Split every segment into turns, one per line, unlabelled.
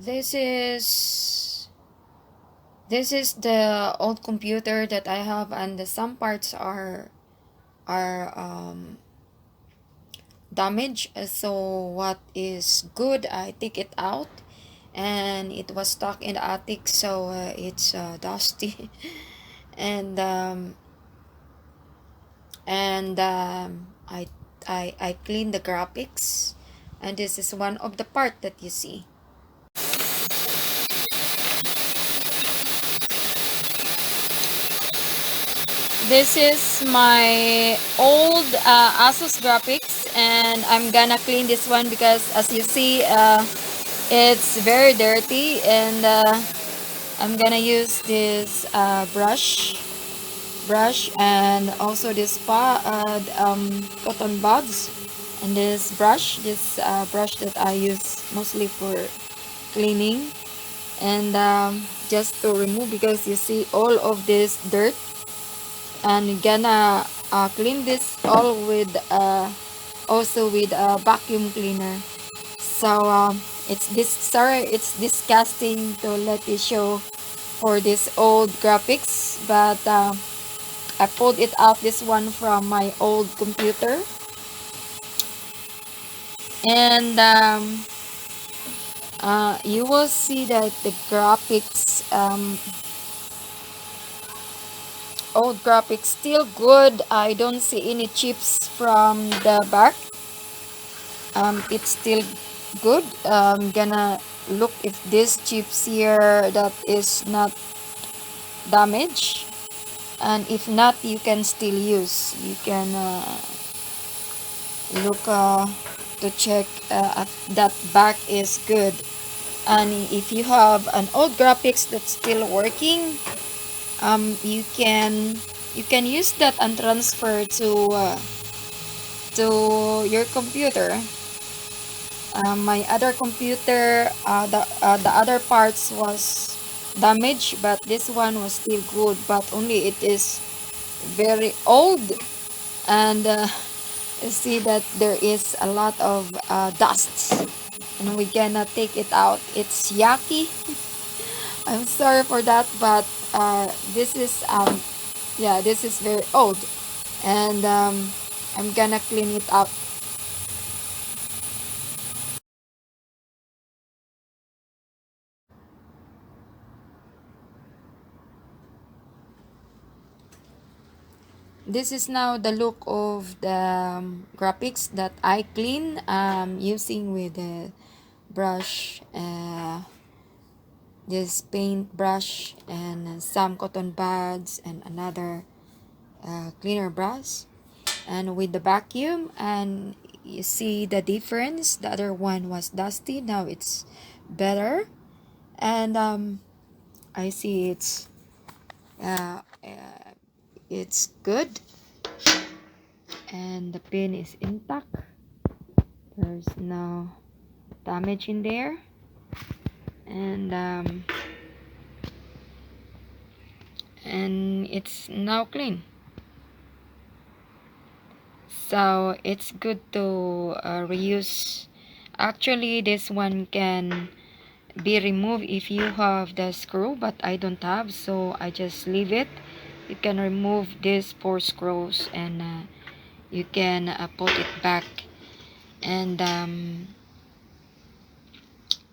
This is the old computer that I have, and some parts are damaged. So what is good, I take it out, and it was stuck in the attic, so it's dusty. and I clean the graphics, and this is one of the part that you see. This is my old Asus graphics, and I'm gonna clean this one because, as you see, it's very dirty, and I'm gonna use this brush, and also this cotton buds, and this brush that I use mostly for cleaning, and just to remove, because you see all of this dirt, and gonna clean this all with also with a vacuum cleaner. So it's disgusting to let it show for this old graphics, but I pulled it out, this one, from my old computer, and you will see that the graphics, old graphics, still good. I don't see any chips from the back. It's still good. I'm gonna look if this chips here that is not damaged, and if not, you can still use. You can look to check if that back is good. And if you have an old graphics that's still working, you can use that and transfer to your computer. My other computer, the other parts was damaged, but this one was still good, but only it is very old, and you see that there is a lot of dust, and we cannot take it out. It's yucky. I'm sorry for that, but this is yeah, this is very old, and I'm gonna clean it up. This is now the look of the graphics that I clean, using with the brush, this paint brush, and some cotton buds, and another cleaner brush, and with the vacuum, and you see the difference. The other one was dusty, now it's better, and I see it's good, and the pin is intact. There's no damage in there, and it's now clean. So it's good to reuse. Actually, this one can be removed if you have the screw, but I don't have, so I just leave it. You can remove these 4 screws, and you can put it back, and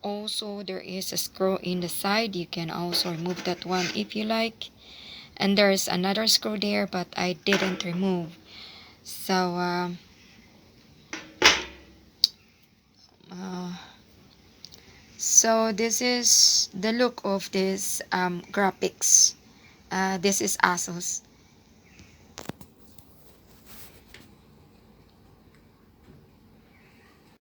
also there is a screw in the side. You can also remove that one if you like, and there's another screw there, but I didn't remove. So this is the look of this graphics. This is Asus.